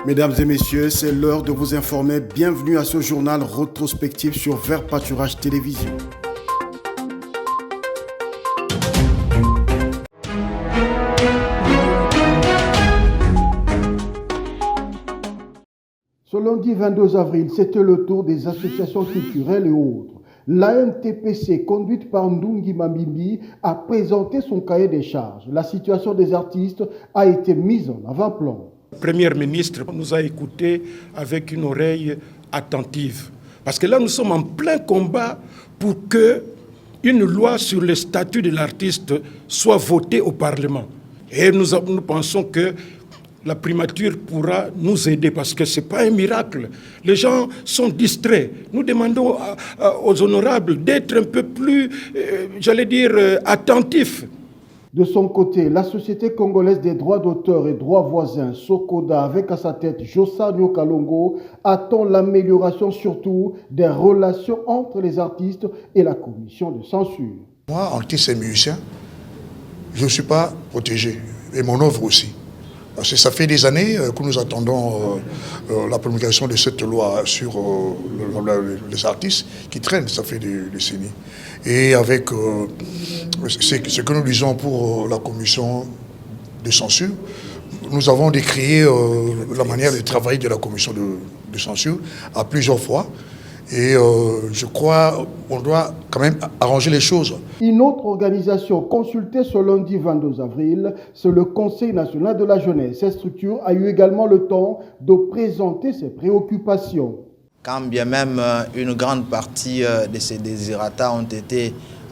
Mesdames et messieurs, c'est l'heure de vous informer. Bienvenue à ce journal rétrospectif sur Vert Pâturage Télévision. Ce lundi 22 avril, c'était le tour des associations culturelles et autres. L'ANTPC, conduite par Ndungi Mambimbi, a présenté son cahier des charges. La situation des artistes a été mise en avant-plan. Le Premier ministre nous a écoutés avec une oreille attentive. Parce que là, nous sommes en plein combat pour qu'une loi sur le statut de l'artiste soit votée au Parlement. Et nous pensons que la primature pourra nous aider parce que ce n'est pas un miracle. Les gens sont distraits. Nous demandons aux honorables d'être un peu plus, attentifs. De son côté, la Société congolaise des droits d'auteur et droits voisins, Sokoda, avec à sa tête Jossa Nyokalongo, attend l'amélioration surtout des relations entre les artistes et la commission de censure. Moi, artiste et musicien, je ne suis pas protégé, et mon œuvre aussi. Parce que ça fait des années que nous attendons la promulgation de cette loi sur les artistes qui traînent, ça fait des décennies. Et avec ce que nous disons pour la commission de censure, nous avons décrié la manière de travailler de la commission de censure à plusieurs fois. Et je crois qu'on doit quand même arranger les choses. Une autre organisation consultée ce lundi 22 avril, c'est le Conseil national de la jeunesse. Cette structure a eu également le temps de présenter ses préoccupations. Quand bien même une grande partie de ces désirata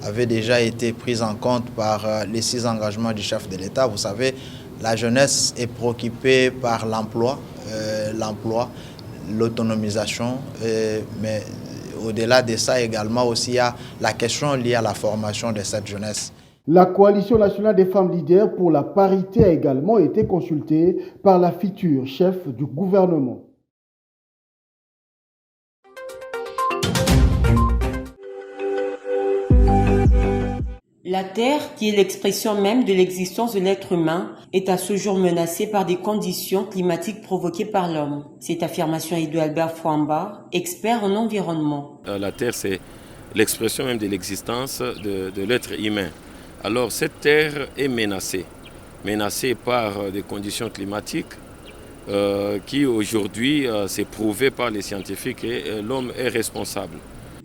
avaient déjà été prises en compte par les 6 engagements du chef de l'État. Vous savez, la jeunesse est préoccupée par l'emploi, l'autonomisation, mais au-delà de ça également aussi il y a la question liée à la formation de cette jeunesse. La Coalition nationale des femmes leaders pour la parité a également été consultée par la future chef du gouvernement. La Terre, qui est l'expression même de l'existence de l'être humain, est à ce jour menacée par des conditions climatiques provoquées par l'homme. Cette affirmation est de Albert Fouamba, expert en environnement. La Terre, c'est l'expression même de l'existence de l'être humain. Alors cette Terre est menacée par des conditions climatiques qui aujourd'hui, c'est prouvé par les scientifiques et l'homme est responsable.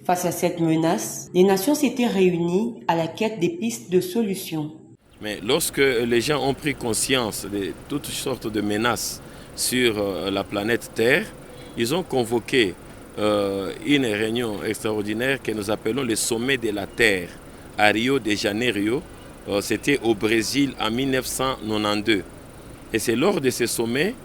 Face à cette menace, les nations s'étaient réunies à la quête des pistes de solutions. Mais lorsque les gens ont pris conscience de toutes sortes de menaces sur la planète Terre, ils ont convoqué une réunion extraordinaire que nous appelons le sommet de la Terre à Rio de Janeiro. C'était au Brésil en 1992. Et c'est lors de ce sommet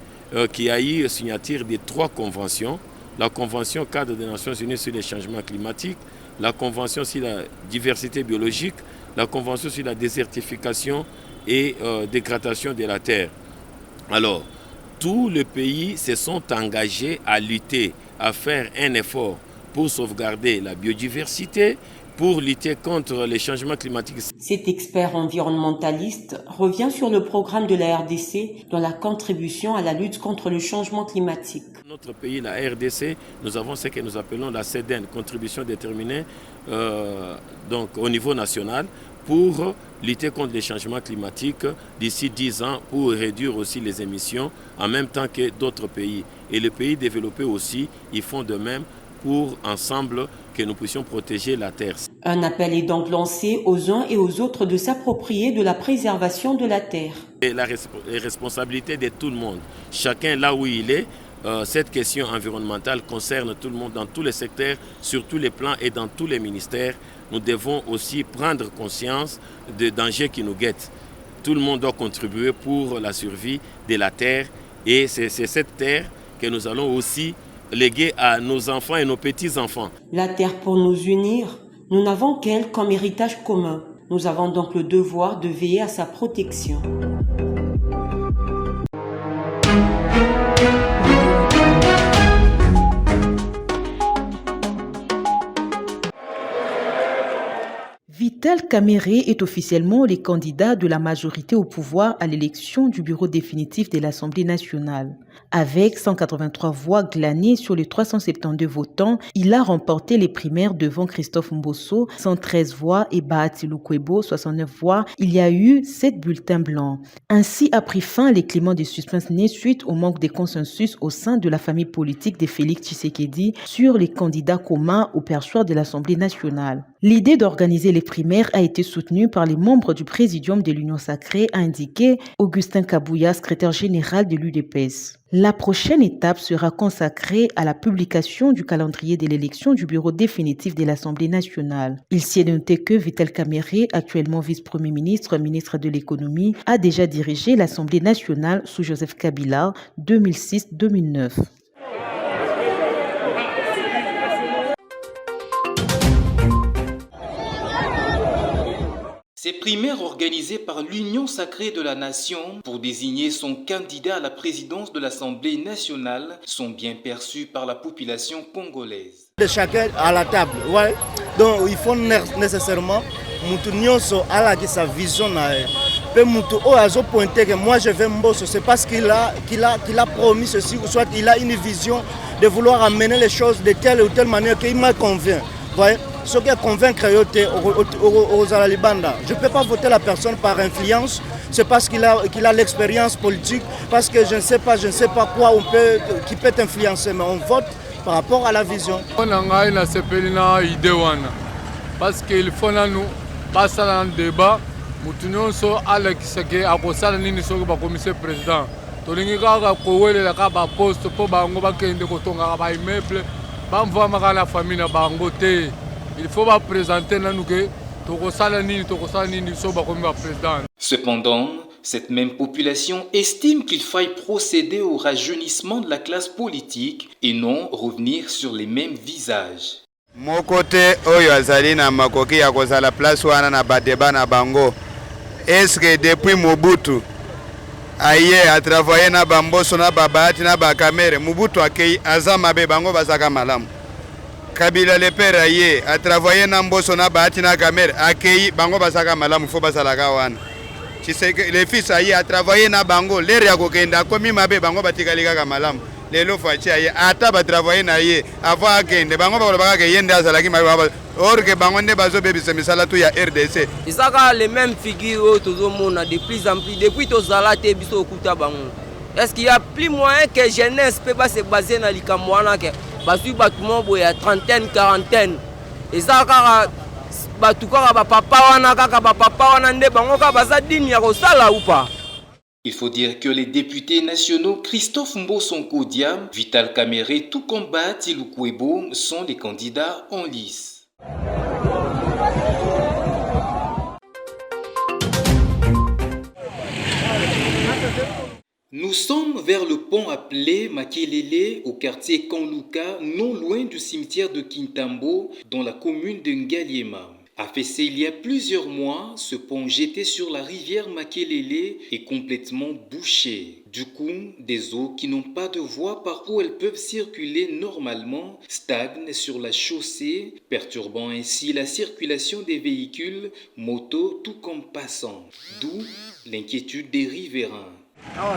qu'il y a eu signature de 3 conventions. La Convention cadre des Nations Unies sur les changements climatiques, la Convention sur la diversité biologique, la Convention sur la désertification et dégradation de la terre. Alors, tous les pays se sont engagés à lutter, à faire un effort pour sauvegarder la biodiversité, pour lutter contre les changements climatiques. Cet expert environnementaliste revient sur le programme de la RDC dans la contribution à la lutte contre le changement climatique. Notre pays, la RDC, nous avons ce que nous appelons la CEDEN, contribution déterminée donc au niveau national pour lutter contre les changements climatiques d'ici 10 ans pour réduire aussi les émissions en même temps que d'autres pays. Et les pays développés aussi, ils font de même pour ensemble que nous puissions protéger la terre. Un appel est donc lancé aux uns et aux autres de s'approprier de la préservation de la terre. Et la responsabilité de tout le monde, chacun là où il est, cette question environnementale concerne tout le monde dans tous les secteurs, sur tous les plans et dans tous les ministères. Nous devons aussi prendre conscience des dangers qui nous guettent. Tout le monde doit contribuer pour la survie de la terre et c'est cette terre que nous allons aussi léguer à nos enfants et nos petits-enfants. La terre pour nous unir, nous n'avons qu'elle comme héritage commun. Nous avons donc le devoir de veiller à sa protection. Vital Kamerhe est officiellement le candidat de la majorité au pouvoir à l'élection du bureau définitif de l'Assemblée nationale. Avec 183 voix glanées sur les 372 votants, il a remporté les primaires devant Christophe Mbosso, 113 voix, et Bahati Lukwebo, 69 voix. Il y a eu 7 bulletins blancs. Ainsi a pris fin les climats de suspense nés suite au manque de consensus au sein de la famille politique de Félix Tshisekedi sur les candidats communs au perchoir de l'Assemblée nationale. L'idée d'organiser les primaires a été soutenue par les membres du Présidium de l'Union sacrée, a indiqué Augustin Kabouya, secrétaire général de l'UDPS. La prochaine étape sera consacrée à la publication du calendrier de l'élection du bureau définitif de l'Assemblée nationale. Il s'y est noté que Vital Kamerhe, actuellement vice-premier ministre, ministre de l'économie, a déjà dirigé l'Assemblée nationale sous Joseph Kabila 2006-2009. Ces primaires organisées par l'Union sacrée de la nation pour désigner son candidat à la présidence de l'Assemblée nationale sont bien perçues par la population congolaise. De chacun à la table, ouais. Donc il faut nécessairement que sa vision pointer que moi je vais Mbosso, c'est parce qu'il a promis ceci, ou soit il a une vision de vouloir amener les choses de telle ou telle manière qu'il m'a convaincu. Ouais. Ce qui est convaincre aux Alibanda. Je ne peux pas voter la personne par influence, c'est parce qu'il a l'expérience politique, parce que je ne sais pas quoi qui peut influencer, mais on vote par rapport à la vision. Parce qu'il faut nous passer dans le débat, nous sommes à l'exécutif, à cause de la commission président. Nous avons poste pour la famille. Il faut présenter que Cependant, cette même population estime qu'il faille procéder au rajeunissement de la classe politique et non revenir sur les mêmes visages. Mon côté, Oyazalina Makoki a causé la place où on a badeba na bango. Est-ce que depuis Mobutu, aïe a travaillé na Bamboso na Babati na Bakamere, Mobutu a accueilli Azama Bango Basaka Malam. Kabila le père aïe a travaillé na Mboso na Babati na Kamere, accueilli Bango Basaka Malam, faut Basalaka Wan. Tu sais que le fils aïe a travaillé na Bango, l'air ya kokenda, comme Mabe Bango Batikalika Malam. Les lots fâchés aïe, Ataba travaillé na aïe, avant Akende, Bango Babaka Yenda Azalaki Mababa. Or que Bangonde Bazo Baby Semisala tout ya RDC. Ils ont les mêmes figures tout le monde de plus en plus depuis tous Zalate biso Kuta Bango. Est-ce qu'il y a plus moyen que jeunesse peut pas se baser dans l'Ikamwana que basu batumo boya trentaine quarantaine. Ils ont batuka ba papa wana kaka ba papa wana nde bango ka baza dini ya kosala ou pas. Il faut dire que les députés nationaux Christophe Mbosso Diam, Vital Kamerhe, tout comme Bahati Lukwebo sont les candidats en lice. Nous sommes vers le pont appelé Makelele au quartier Kanluka, non loin du cimetière de Kintambo, dans la commune de Ngaliema. Affaissé il y a plusieurs mois, ce pont jeté sur la rivière Makelele est complètement bouché. Du coup, des eaux qui n'ont pas de voie par où elles peuvent circuler normalement stagnent sur la chaussée, perturbant ainsi la circulation des véhicules, motos tout comme passants. D'où l'inquiétude des riverains. Alors,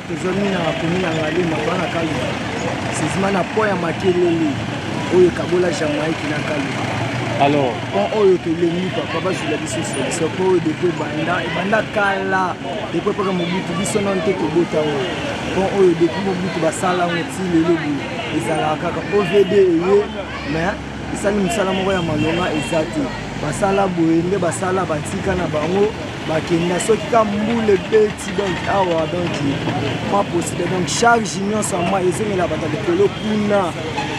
quand on est venu, papa, je l'ai dit sur ce point, depuis Banda Kala, depuis que Mobutu Bissonante Kobota, quand on est depuis Mobutu Basala, on est le logo, et Zalaka, OVD, mais ça nous salamora ya malonga ezati. Basala boende, basala batika na bango, bakenda soki ka mbule beti donc awa donc pas possible donc chaque junior sans moi ezengela bata de pelo kuna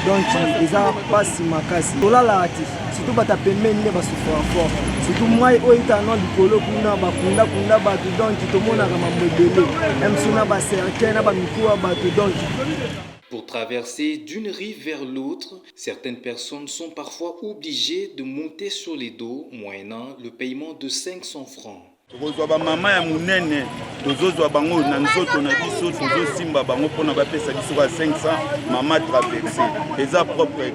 donc eza pasi makasi. Tolala ati surtout bata pembeni ne basufra fort. Surtout moi oita non du pelo kuna bakunda kunda batu donc tomona kama mbebele. Même suna ba certain na ba mikuwa batu donc. Pour traverser d'une rive vers l'autre, certaines personnes sont parfois obligées de monter sur les dos, moyennant le paiement de 500 francs. Mama ya munene tozozwa bango na nzoto na biso tozosimba bango pona bapesa biso ba 500 mama traversé eza propre.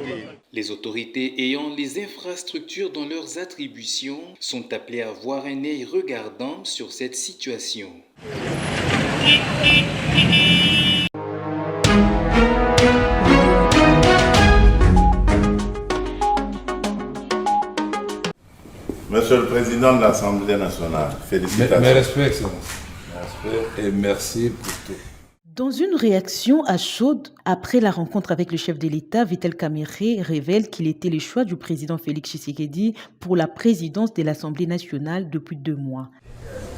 Les autorités ayant les infrastructures dans leurs attributions sont appelées à avoir un œil regardant sur cette situation. Monsieur le Président de l'Assemblée nationale, félicitations. Mes respects, Excellence. Mes respects et merci pour tout. Dans une réaction à chaude après la rencontre avec le chef de l'État, Vital Kamerhe révèle qu'il était le choix du président Félix Tshisekedi pour la présidence de l'Assemblée nationale depuis 2 mois.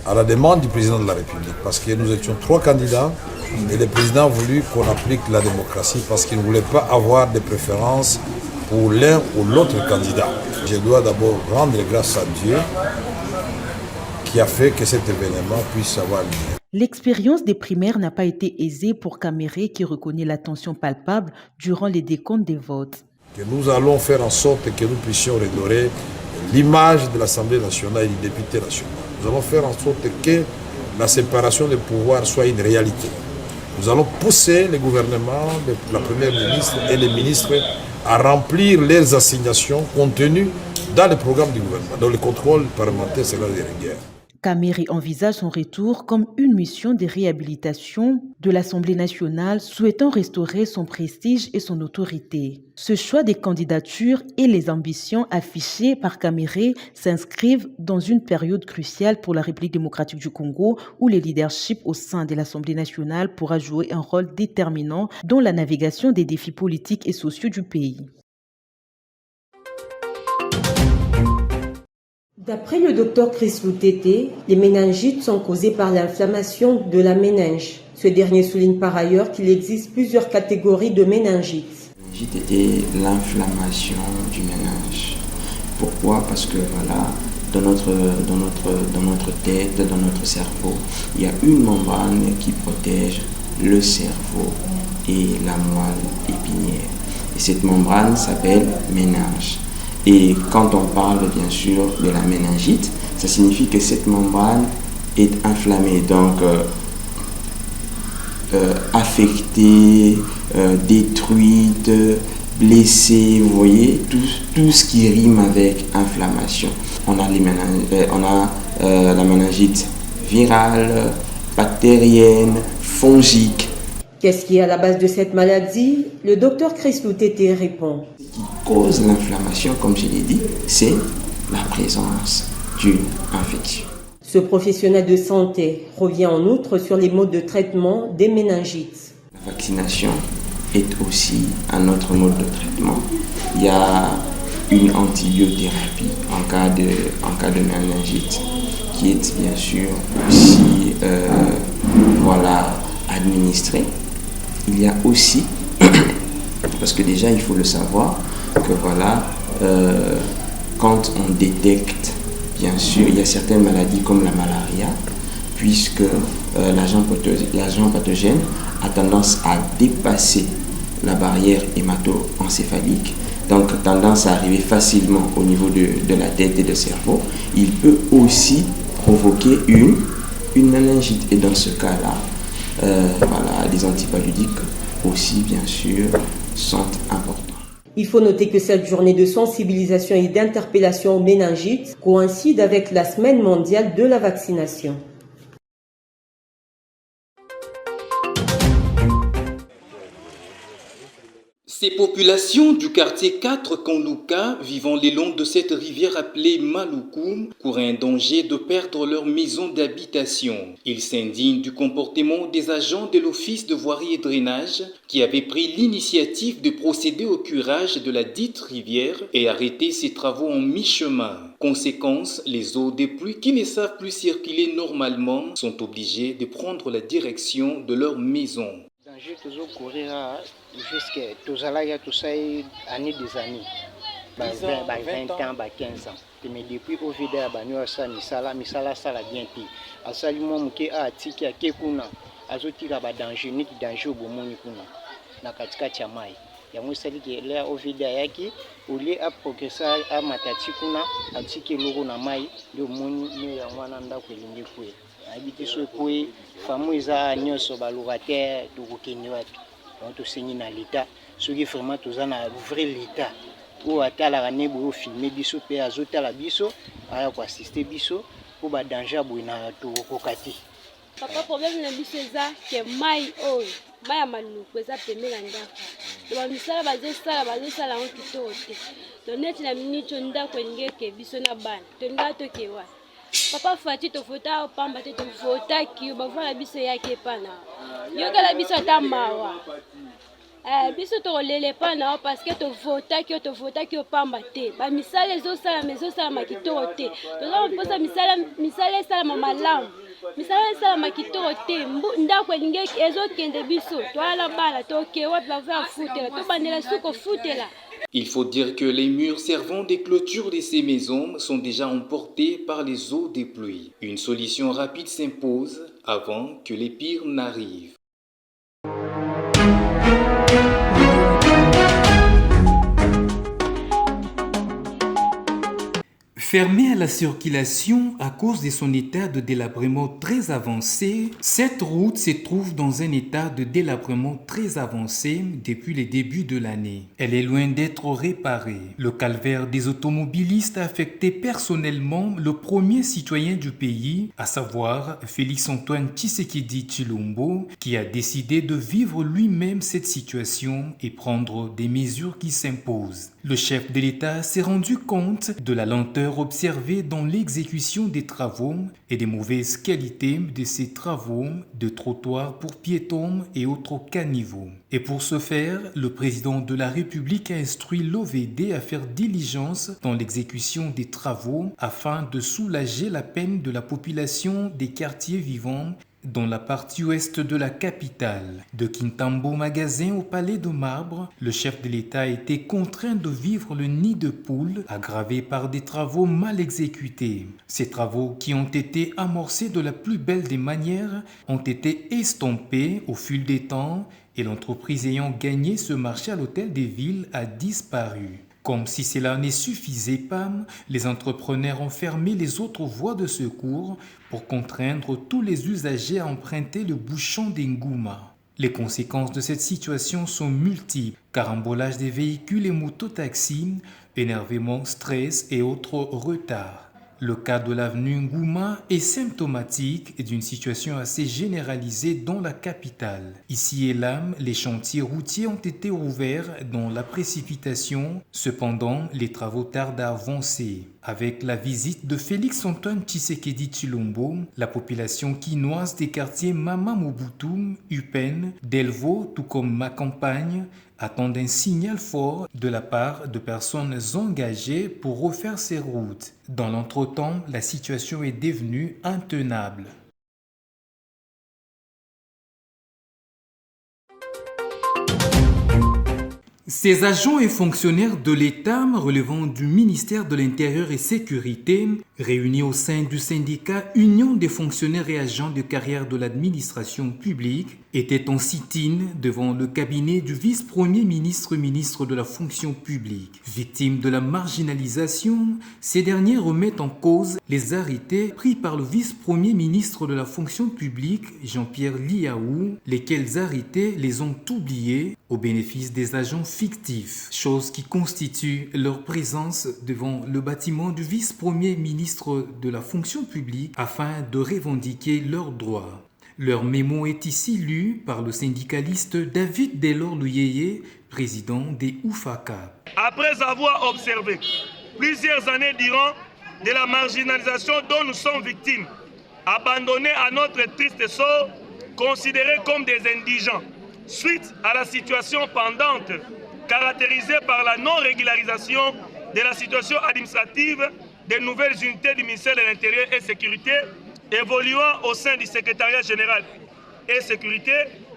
À la demande du président de la République, parce que nous étions 3 candidats et le président a voulu qu'on applique la démocratie parce qu'il ne voulait pas avoir de préférence pour l'un ou l'autre candidat. Je dois d'abord rendre grâce à Dieu qui a fait que cet événement puisse avoir lieu. L'expérience des primaires n'a pas été aisée pour Kamerhe qui reconnaît la tension palpable durant les décomptes des votes. Que nous allons faire en sorte que nous puissions redorer l'image de l'Assemblée nationale et du député national. Nous allons faire en sorte que la séparation des pouvoirs soit une réalité. Nous allons pousser le gouvernement, la Première ministre et les ministres à remplir leurs assignations contenues dans le programme du gouvernement, dans le contrôle parlementaire sera de rigueur. Kamerhe envisage son retour comme une mission de réhabilitation de l'Assemblée nationale, souhaitant restaurer son prestige et son autorité. Ce choix des candidatures et les ambitions affichées par Kamerhe s'inscrivent dans une période cruciale pour la République démocratique du Congo, où le leadership au sein de l'Assemblée nationale pourra jouer un rôle déterminant dans la navigation des défis politiques et sociaux du pays. D'après le docteur Chris Loutete, les méningites sont causées par l'inflammation de la méninge. Ce dernier souligne par ailleurs qu'il existe plusieurs catégories de méningites. La méningite était l'inflammation du méninge. Pourquoi? Parce que voilà, dans notre tête, dans notre cerveau, il y a une membrane qui protège le cerveau et la moelle épinière. Et cette membrane s'appelle méninge. Et quand on parle bien sûr de la méningite, ça signifie que cette membrane est inflammée, donc affectée, détruite, blessée, vous voyez, tout ce qui rime avec inflammation. On a la méningite virale, bactérienne, fongique. Qu'est-ce qui est à la base de cette maladie? Le docteur Chris Loutete répond. Ce qui cause l'inflammation, comme je l'ai dit, c'est la présence d'une infection. Ce professionnel de santé revient en outre sur les modes de traitement des méningites. La vaccination est aussi un autre mode de traitement. Il y a une antibiothérapie en cas de méningite qui est bien sûr aussi administrée. Il y a aussi, parce que déjà il faut le savoir, que quand on détecte, bien sûr, il y a certaines maladies comme la malaria, puisque l'agent pathogène a tendance à dépasser la barrière hémato-encéphalique, donc tendance à arriver facilement au niveau de la tête et du cerveau. Il peut aussi provoquer une méningite. Et dans ce cas-là, les antipaludiques aussi, bien sûr, sont importants. Il faut noter que cette journée de sensibilisation et d'interpellation aux méningites coïncide avec la semaine mondiale de la vaccination. Ces populations du quartier 4 Kanlouka, vivant le long de cette rivière appelée Maloukoum, courent un danger de perdre leur maison d'habitation. Ils s'indignent du comportement des agents de l'Office de voirie et drainage qui avaient pris l'initiative de procéder au curage de la dite rivière et arrêter ces travaux en mi-chemin. Conséquence, les eaux des pluies qui ne savent plus circuler normalement sont obligées de prendre la direction de leur maison. Jusqu'à tous années des années, 20 ans, 15 ans. Mais depuis au vide, misala sala bien pi. Asali momu ke a tiki a kekuna, azotira ba danger ni danger bomoni kuna. Na katikati ya mai. Ya musali ke lea au vide yaki, uli a progressa a matati kuna, atiki logo na mai, ndio moni ne ya mwana nda kwelingi kwe. Habiti so kwe, famu iza nyoso balugate tukukini wapi. Donc tout signé dans l'État, ceux qui vraiment tous en a vrai l'État. Ou à ta la année pour filmer biso, pe azota la biso, à quoi assister biso, pour ba danger à bouina tout kokati. Papa, problème na biso eza ke mai oyo mai ya maluku eza pembe na ndako to bamisala bazosala ngo kitoko te to neti na miniti ndako elingi eke biso na bana to ndako tokewa papa fati tofota opamba te tofotaki yo bavala biso yaki epana yokela biso ata mawa biso tolele epana parce que tovotaki opamba te bamisala ezosalama kitoko te tozala mposa misala esalama malamu misala esalama kitoko te ndako elingi ezokende biso toala bana tokewa bava futela tobandela suko futela. Il faut dire que les murs servant des clôtures de ces maisons sont déjà emportés par les eaux des pluies. Une solution rapide s'impose avant que les pires n'arrivent. Fermée à la circulation à cause de son état de délabrement très avancé, cette route se trouve dans un état de délabrement très avancé depuis le début de l'année. Elle est loin d'être réparée. Le calvaire des automobilistes a affecté personnellement le premier citoyen du pays, à savoir Félix-Antoine Tshisekedi Tshilombo, qui a décidé de vivre lui-même cette situation et prendre des mesures qui s'imposent. Le chef de l'État s'est rendu compte de la lenteur observée dans l'exécution des travaux et des mauvaises qualités de ces travaux de trottoirs pour piétons et autres caniveaux. Et pour ce faire, le président de la République a instruit l'OVD à faire diligence dans l'exécution des travaux afin de soulager la peine de la population des quartiers vivants dans la partie ouest de la capitale. De Kintambo Magasin au Palais de Marbre, le chef de l'État a été contraint de vivre le nid de poule aggravé par des travaux mal exécutés. Ces travaux, qui ont été amorcés de la plus belle des manières, ont été estompés au fil des temps et l'entreprise ayant gagné ce marché à l'hôtel des villes a disparu. Comme si cela ne suffisait pas, les entrepreneurs ont fermé les autres voies de secours pour contraindre tous les usagers à emprunter le bouchon d'Ngouma. Les conséquences de cette situation sont multiples: carambolage des véhicules et mototaxis, énervement, stress et autres retards. Le cas de l'avenue Ngouma est symptomatique d'une situation assez généralisée dans la capitale. Ici et là, les chantiers routiers ont été ouverts dans la précipitation. Cependant, les travaux tardent à avancer. Avec la visite de Félix-Antoine Tshisekedi Tshilombo, la population quinoise des quartiers Mama Mobutu, Upen, Delvaux, tout comme ma campagne, attendent un signal fort de la part de personnes engagées pour refaire ces routes. Dans l'entretemps, la situation est devenue intenable. Ces agents et fonctionnaires de l'État relevant du ministère de l'Intérieur et Sécurité, réunis au sein du syndicat Union des fonctionnaires et agents de carrière de l'administration publique, étaient en sit-in devant le cabinet du vice-premier ministre de la fonction publique. Victimes de la marginalisation, ces derniers remettent en cause les arrêtés pris par le vice-premier ministre de la fonction publique, Jean-Pierre Liaou, lesquels arrêtés les ont oubliés au bénéfice des agents fictifs, chose qui constitue leur présence devant le bâtiment du vice-premier ministre de la fonction publique afin de revendiquer leurs droits. Leur mémo est ici lu par le syndicaliste David Delors Luyeye, président des UFACA. Après avoir observé plusieurs années durant de la marginalisation dont nous sommes victimes, abandonnés à notre triste sort, considérés comme des indigents, suite à la situation pendante caractérisée par la non-régularisation de la situation administrative des nouvelles unités du ministère de l'Intérieur et Sécurité évoluant au sein du secrétariat général et sécurité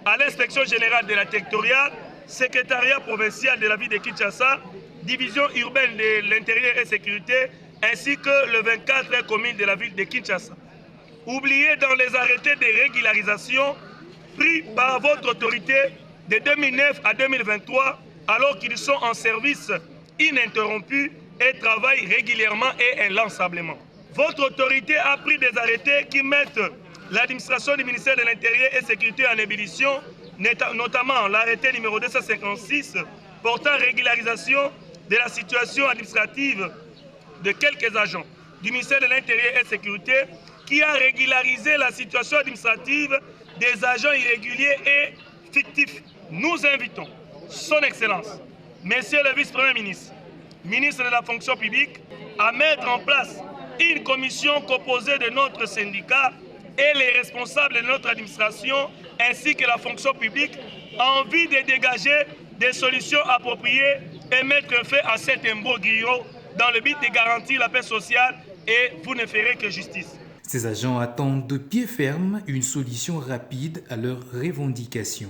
à l'inspection générale de la territoriale, secrétariat provincial de la ville de Kinshasa, division urbaine de l'intérieur et sécurité, ainsi que le 24 communes de la ville de Kinshasa. Oubliés dans les arrêtés de régularisation pris par votre autorité de 2009 à 2023, alors qu'ils sont en service ininterrompu et travaillent régulièrement et inlassablement. Votre autorité a pris des arrêtés qui mettent l'administration du ministère de l'Intérieur et Sécurité en ébullition, notamment l'arrêté numéro 256 portant régularisation de la situation administrative de quelques agents. du ministère de l'Intérieur et de la Sécurité qui a régularisé la situation administrative des agents irréguliers et fictifs. Nous invitons Son Excellence, Monsieur le Vice-Premier ministre, ministre de la fonction publique, à mettre en place une commission composée de notre syndicat et les responsables de notre administration ainsi que la fonction publique en vue de dégager des solutions appropriées et mettre fin à cet imbroglio dans le but de garantir la paix sociale et vous ne ferez que justice. Ces agents attendent de pied ferme une solution rapide à leurs revendications.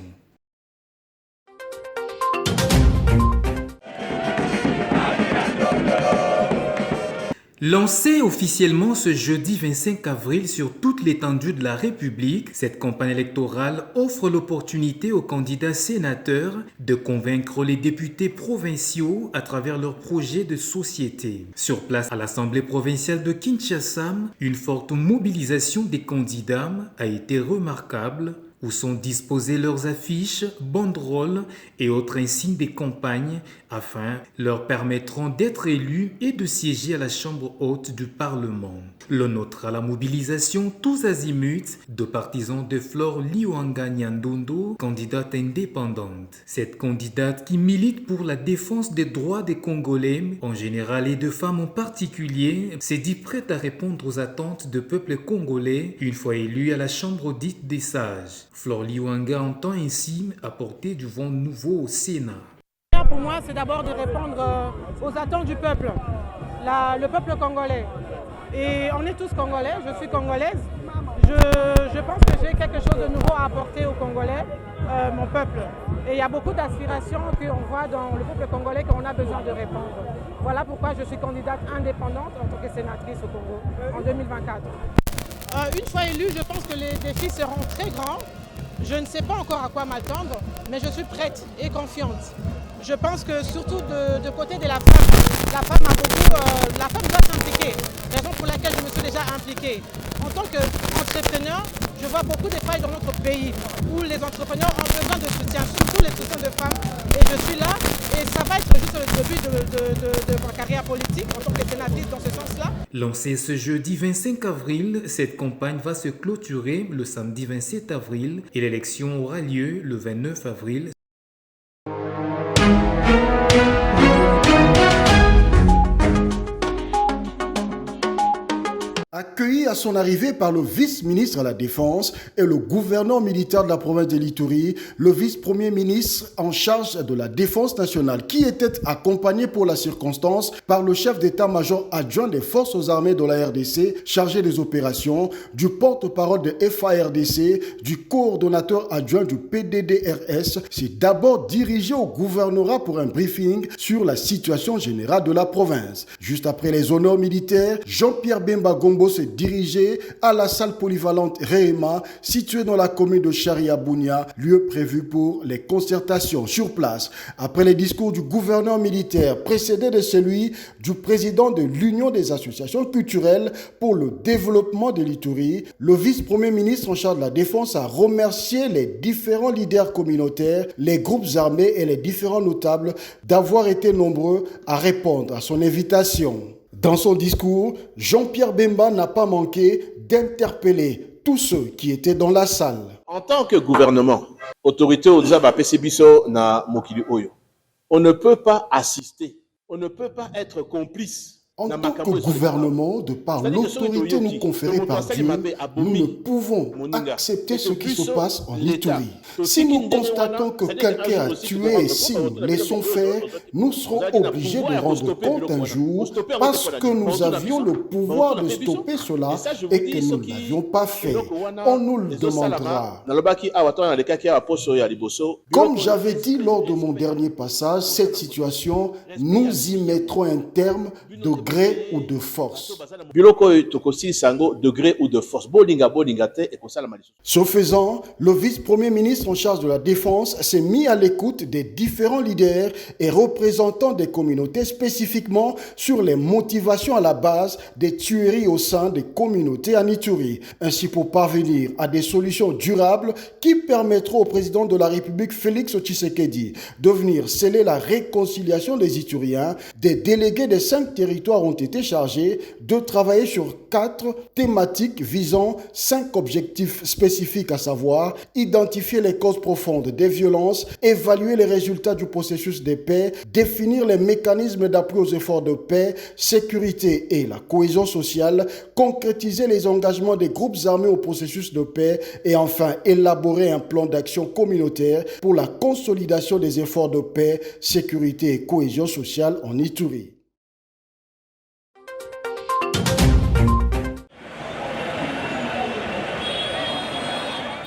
Lancée officiellement ce jeudi 25 avril sur toute l'étendue de la République, cette campagne électorale offre l'opportunité aux candidats sénateurs de convaincre les députés provinciaux à travers leurs projets de société. Sur place à l'Assemblée provinciale de Kinshasa, une forte mobilisation des candidats a été remarquable, où sont disposées leurs affiches, banderoles et autres insignes des campagnes afin leur permettront d'être élus et de siéger à la Chambre haute du Parlement. Le nôtre à la mobilisation tous azimuts de partisans de Flore Liwanga Nyandondo, candidate indépendante. Cette candidate qui milite pour la défense des droits des Congolais en général et de femmes en particulier s'est dit prête à répondre aux attentes du peuple congolais une fois élue à la Chambre dite des sages. Flore Liwanga entend ainsi apporter du vent nouveau au Sénat. Pour moi, c'est d'abord de répondre aux attentes du peuple, le peuple congolais. Et on est tous congolais, je suis congolaise. Je pense que j'ai quelque chose de nouveau à apporter aux Congolais, mon peuple. Et il y a beaucoup d'aspirations qu'on voit dans le peuple congolais qu'on a besoin de répondre. Voilà pourquoi je suis candidate indépendante en tant que sénatrice au Congo en 2024. Une fois élue, je pense que les défis seront très grands. Je ne sais pas encore à quoi m'attendre, mais je suis prête et confiante. Je pense que surtout de côté de la femme doit s'impliquer, raison pour laquelle je me suis déjà impliquée. En tant qu'entrepreneur, je vois beaucoup de failles dans notre pays où les entrepreneurs ont besoin de soutien, surtout les soutiens de femmes. Et je suis là et ça va être juste le début de ma carrière politique en tant que sénatrice dans ce sens-là. Lancée ce jeudi 25 avril, cette campagne va se clôturer le samedi 27 avril et l'élection aura lieu le 29 avril. Accueilli à son arrivée par le vice-ministre à la Défense et le gouverneur militaire de la province de l'Ituri, le vice-premier ministre en charge de la Défense nationale, qui était accompagné pour la circonstance par le chef d'état-major adjoint des forces armées de la RDC, chargé des opérations, du porte-parole de FARDC, du coordonnateur adjoint du PDDRS, s'est d'abord dirigé au gouvernorat pour un briefing sur la situation générale de la province. Juste après les honneurs militaires, Jean-Pierre Bemba Gombo s'est dirigé à la salle polyvalente Réhéma, située dans la commune de Charia-Bounia, lieu prévu pour les concertations sur place. Après les discours du gouverneur militaire, précédé de celui du président de l'Union des associations culturelles pour le développement de l'Ituri, le vice-premier ministre en charge de la Défense a remercié les différents leaders communautaires, les groupes armés et les différents notables d'avoir été nombreux à répondre à son invitation. Dans son discours, Jean-Pierre Bemba n'a pas manqué d'interpeller tous ceux qui étaient dans la salle. En tant que gouvernement, autorité au Biso na Mokili Oyo, on ne peut pas assister, on ne peut pas être complice. En tant que gouvernement, de par l'autorité nous conférée par Dieu, nous ne pouvons accepter ce qui se passe en Ituri. Si nous constatons que quelqu'un a tué et si nous laissons faire, nous serons obligés de rendre compte un jour parce que nous avions le pouvoir de stopper cela et que nous ne l'avions pas fait. On nous le demandera. Comme j'avais dit lors de mon dernier passage, cette situation, nous y mettrons un terme de gré ou de force. Ce faisant, le vice-premier ministre en charge de la Défense s'est mis à l'écoute des différents leaders et représentants des communautés, spécifiquement sur les motivations à la base des tueries au sein des communautés en Ituri, ainsi pour parvenir à des solutions durables qui permettront au président de la République Félix Tshisekedi de venir sceller la réconciliation des Ituriens, des délégués des 5 territoires territoires ont été chargés de travailler sur 4 thématiques visant 5 objectifs spécifiques, à savoir identifier les causes profondes des violences, évaluer les résultats du processus de paix, définir les mécanismes d'appui aux efforts de paix, sécurité et la cohésion sociale, concrétiser les engagements des groupes armés au processus de paix et enfin élaborer un plan d'action communautaire pour la consolidation des efforts de paix, sécurité et cohésion sociale en Ituri.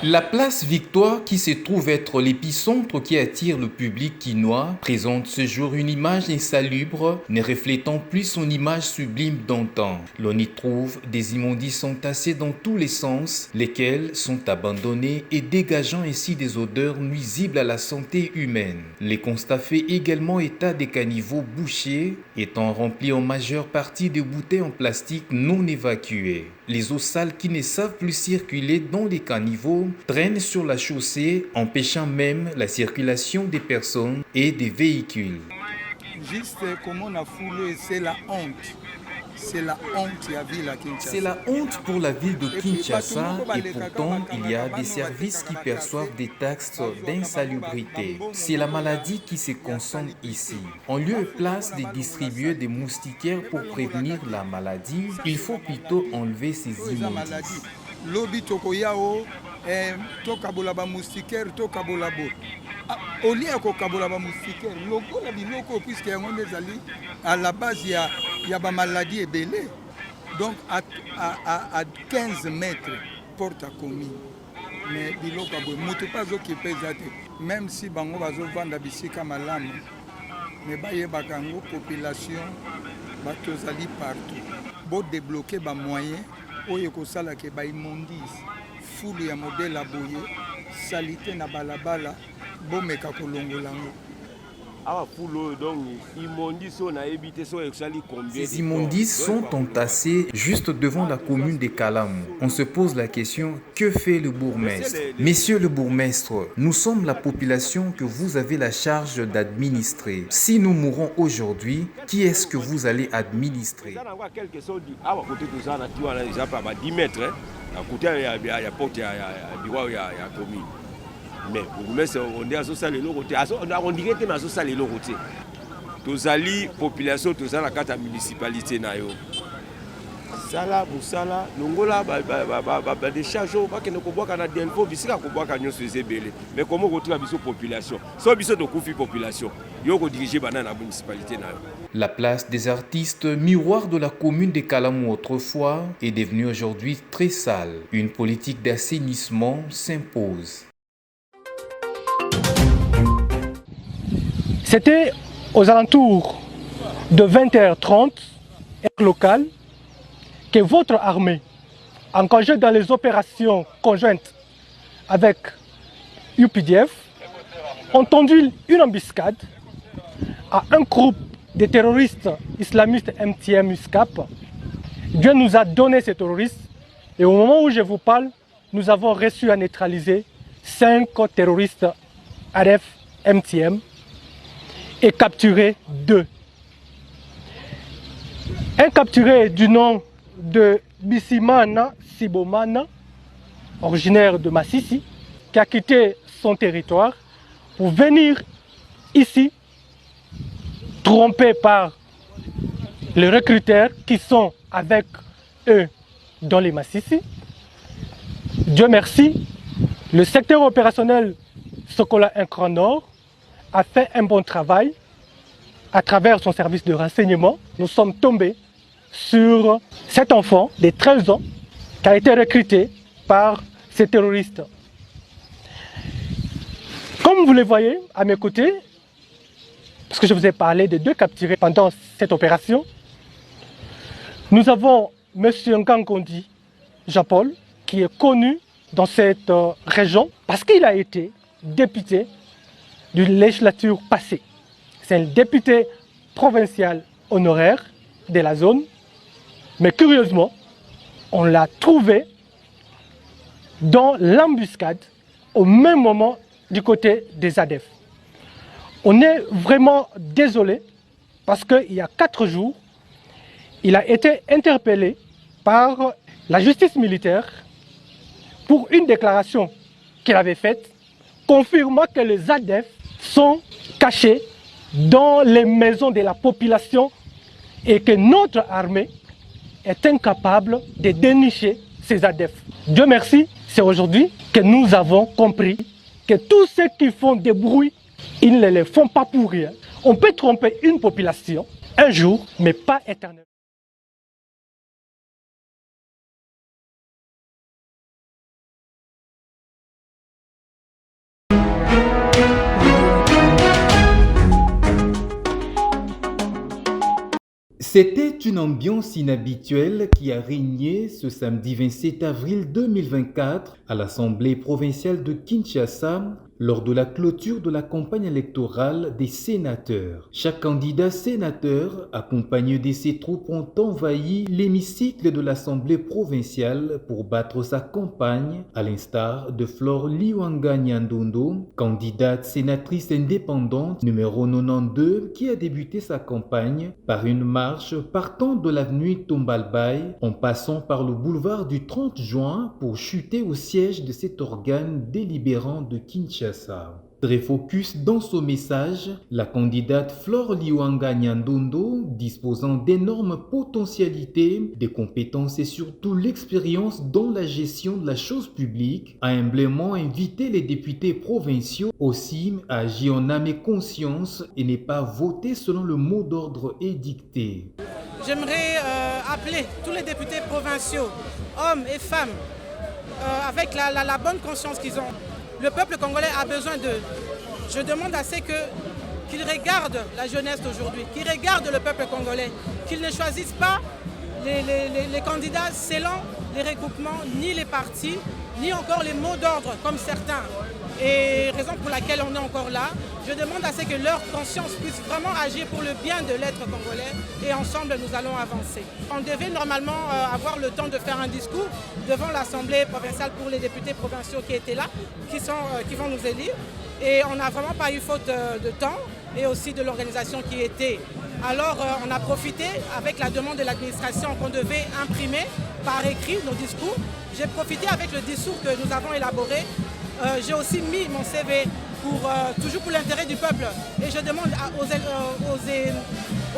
La place Victoire, qui se trouve être l'épicentre qui attire le public quinois, présente ce jour une image insalubre, ne reflétant plus son image sublime d'antan. L'on y trouve des immondices entassés dans tous les sens, lesquels sont abandonnés et dégageant ainsi des odeurs nuisibles à la santé humaine. Les constats fait également état des caniveaux bouchés, étant remplis en majeure partie de bouteilles en plastique non évacuées. Les eaux sales qui ne savent plus circuler dans les caniveaux traînent sur la chaussée, empêchant même la circulation des personnes et des véhicules. Juste comme on a foulé, c'est la honte. C'est la honte à ville à Kinshasa. C'est la honte pour la ville de Kinshasa et pourtant il y a des services qui perçoivent des taxes d'insalubrité. C'est la maladie qui se consomme ici. En lieu et place de distribuer des moustiquaires pour prévenir la maladie, il faut plutôt enlever ces immondices. Lobi tokoyao, tokabola ba moustiquaire, tokabola bo. Au lieu de kabola ba moustiquaire, loko la biloko puisque on est allé à la base il y a ba maladie ébélée. Donc à 15 mètres porte à commune. Mais biloko bo mutu pas occupé zate. Même si bango bazo vanda bisika malamu. Mais baye bakango population batozali partout. Bo débloquer ba moyens oyo kosala ke ba immondice. Fulu ya modèle aboye, salité na balabala, bomeka kolongolango. Ces immondices sont entassés juste devant la commune de Kalamu. On se pose la question, que fait le bourgmestre? Monsieur le bourgmestre, nous sommes la population que vous avez la charge d'administrer. Si nous mourons aujourd'hui, qui est-ce que vous allez administrer? Mais on est associé on dirait que nous sommes les côté. Tous les populations, tous la carte municipalité na yo. Sala musala longola des charges ba que nous koboka na delfo bisika koboka nyonso ezebele. Mais comment retrouver biso population? So biso to kufi population. Yo ko diriger bana na municipalité na yo. La place des artistes, miroir de la commune de Kalamu autrefois, est devenue aujourd'hui très sale. Une politique d'assainissement s'impose. C'était aux alentours de 20h30, heure locale, que votre armée, engagée dans les opérations conjointes avec UPDF, ont tendu une embuscade à un groupe de terroristes islamistes MTM USCAP. Dieu nous a donné ces terroristes et au moment où je vous parle, nous avons réussi à neutraliser 5 terroristes RF MTM et capturé 2. Un capturé du nom de Bissimana Sibomana, originaire de Massissi, qui a quitté son territoire pour venir ici, trompé par les recruteurs qui sont avec eux dans les Massissi. Dieu merci, le secteur opérationnel Sokola Incran Nord a fait un bon travail à travers son service de renseignement. Nous sommes tombés sur cet enfant de 13 ans qui a été recruté par ces terroristes. Comme vous le voyez à mes côtés, parce que je vous ai parlé de 2 capturés pendant cette opération, nous avons M. Ngangondi Jean-Paul, qui est connu dans cette région parce qu'il a été député d'une législature passée. C'est un député provincial honoraire de la zone, mais curieusement, on l'a trouvé dans l'embuscade au même moment du côté des ADF. On est vraiment désolé parce qu'il y a 4 jours, il a été interpellé par la justice militaire pour une déclaration qu'il avait faite, confirmant que les ADF sont cachés dans les maisons de la population et que notre armée est incapable de dénicher ces ADF. Dieu merci, c'est aujourd'hui que nous avons compris que tous ceux qui font des bruits, ils ne les font pas pour rien. On peut tromper une population un jour, mais pas éternellement. C'était une ambiance inhabituelle qui a régné ce samedi 27 avril 2024 à l'Assemblée provinciale de Kinshasa lors de la clôture de la campagne électorale des sénateurs. Chaque candidat sénateur, accompagné de ses troupes, ont envahi l'hémicycle de l'Assemblée provinciale pour battre sa campagne, à l'instar de Flore Liwanga Nyandondo, candidate sénatrice indépendante numéro 92, qui a débuté sa campagne par une marche partant de l'avenue Tombalbaye en passant par le boulevard du 30 juin pour chuter au siège de cet organe délibérant de Kinshasa. Très focus dans son message, la candidate Flore Liwanga Nyandondo, disposant d'énormes potentialités, des compétences et surtout l'expérience dans la gestion de la chose publique, a humblement invité les députés provinciaux aussi à agir en âme et conscience et ne pas voter selon le mot d'ordre édicté. J'aimerais appeler tous les députés provinciaux, hommes et femmes, avec la bonne conscience qu'ils ont. Le peuple congolais a besoin d'eux. Je demande à ceux qu'ils regardent la jeunesse d'aujourd'hui, qu'ils regardent le peuple congolais, qu'ils ne choisissent pas les candidats selon les regroupements, ni les partis, ni encore les mots d'ordre comme certains. Et raison pour laquelle on est encore là, je demande à ce que leur conscience puisse vraiment agir pour le bien de l'être congolais et ensemble nous allons avancer. On devait normalement avoir le temps de faire un discours devant l'Assemblée provinciale pour les députés provinciaux qui étaient là, qui vont nous élire. Et on n'a vraiment pas eu faute de temps et aussi de l'organisation qui était. Alors on a profité avec la demande de l'administration qu'on devait imprimer par écrit nos discours. J'ai profité avec le discours que nous avons élaboré. J'ai aussi mis mon CV toujours pour l'intérêt du peuple. Et je demande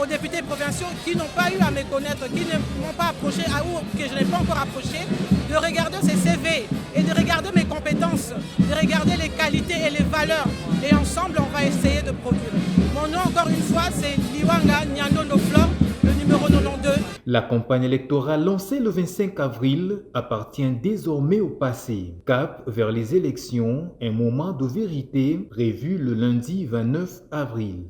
aux députés provinciaux qui n'ont pas eu à me connaître, qui ne m'ont pas approché, ou que je n'ai pas encore approché, de regarder ces CV et de regarder mes compétences, de regarder les qualités et les valeurs. Et ensemble, on va essayer de produire. Mon nom, encore une fois, c'est Liwanga Nyandondo Flore, le numéro 92. La campagne électorale lancée le 25 avril appartient désormais au passé. Cap vers les élections, un moment de vérité prévu le lundi 29 avril.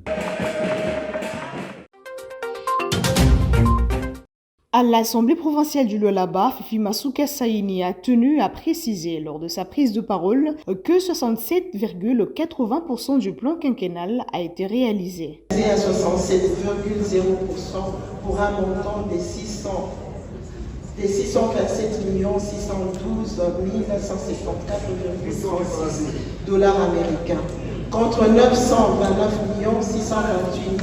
À l'Assemblée provinciale du Lualaba, Fifi Masuka Saini a tenu à préciser lors de sa prise de parole que 67,80% du plan quinquennal a été réalisé. À 67,0% pour un montant de 647 612 974,36 dollars américains contre 929 628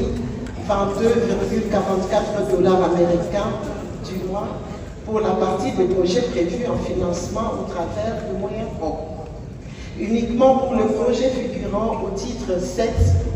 22,44 dollars américains du mois pour la partie des projets prévus en financement au travers de moyens propres. Uniquement pour le projet figurant au titre 7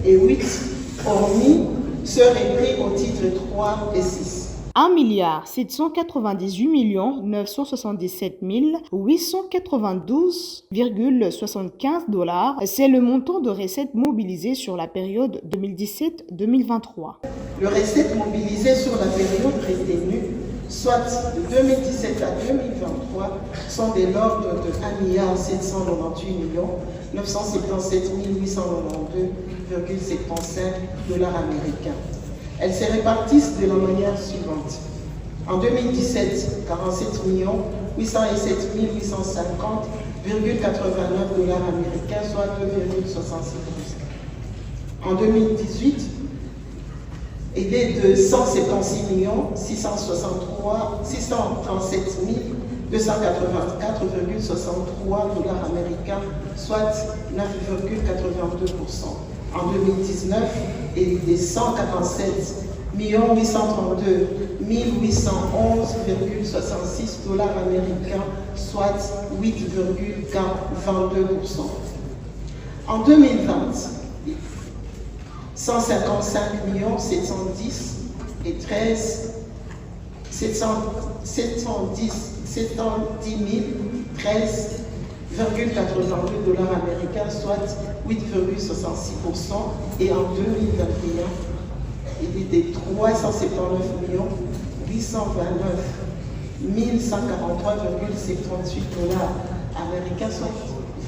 et 8, hormis ceux repris au titre 3 et 6. 1,798 977 892,75 dollars, c'est le montant de recettes mobilisées sur la période 2017-2023. Les recettes mobilisées sur la période retenue, soit de 2017 à 2023, sont de l'ordre de 1 798 977 892,75 dollars américains. Elles se répartissent de la manière suivante. En 2017, 47 807 850,89 dollars américains, soit 2,66%. En 2018, aidé de 176 637 284,63 dollars américains, soit 9,82%. En 2019, et des 147 832 811,66 dollars américains, soit 8,22%. En 2020, 155 710 et 13,82 dollars américains, soit 8,66%. Et en 2021, il était 379 829 143,78 dollars américains, soit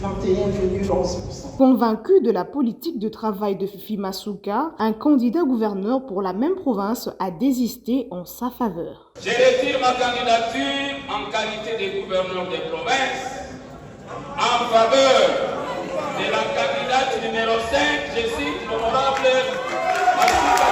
21,11%. Convaincu de la politique de travail de Fifi Masuka, un candidat gouverneur pour la même province a désisté en sa faveur. Je retire ma candidature en qualité de gouverneur de province en faveur de la candidate numéro 5, je cite l'honorable Masuka.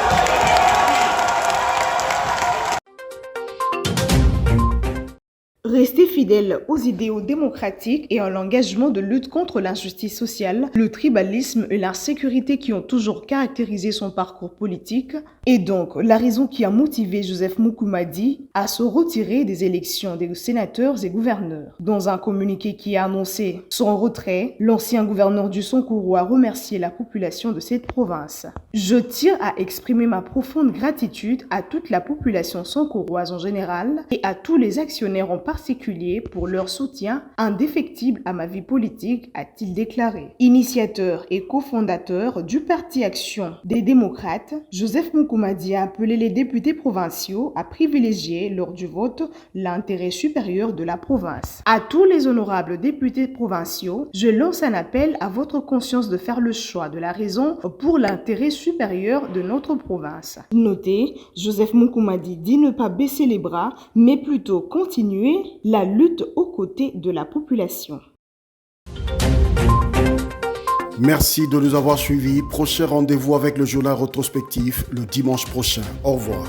Rester fidèle aux idéaux démocratiques et à l'engagement de lutte contre l'injustice sociale, le tribalisme et l'insécurité qui ont toujours caractérisé son parcours politique, est donc la raison qui a motivé Joseph Mukumadi à se retirer des élections des sénateurs et gouverneurs. Dans un communiqué qui a annoncé son retrait, l'ancien gouverneur du Sankuru a remercié la population de cette province. Je tiens à exprimer ma profonde gratitude à toute la population sankuroise en général et à tous les actionnaires en particulier pour leur soutien indéfectible à ma vie politique, a-t-il déclaré. Initiateur et cofondateur du Parti Action des démocrates, Joseph Mukumadi a appelé les députés provinciaux à privilégier lors du vote l'intérêt supérieur de la province. À tous les honorables députés provinciaux, je lance un appel à votre conscience de faire le choix de la raison pour l'intérêt supérieur de notre province. Notez, Joseph Mukumadi dit ne pas baisser les bras, mais plutôt continuer la lutte aux côtés de la population. Merci de nous avoir suivis. Prochain rendez-vous avec le journal rétrospectif le dimanche prochain. Au revoir.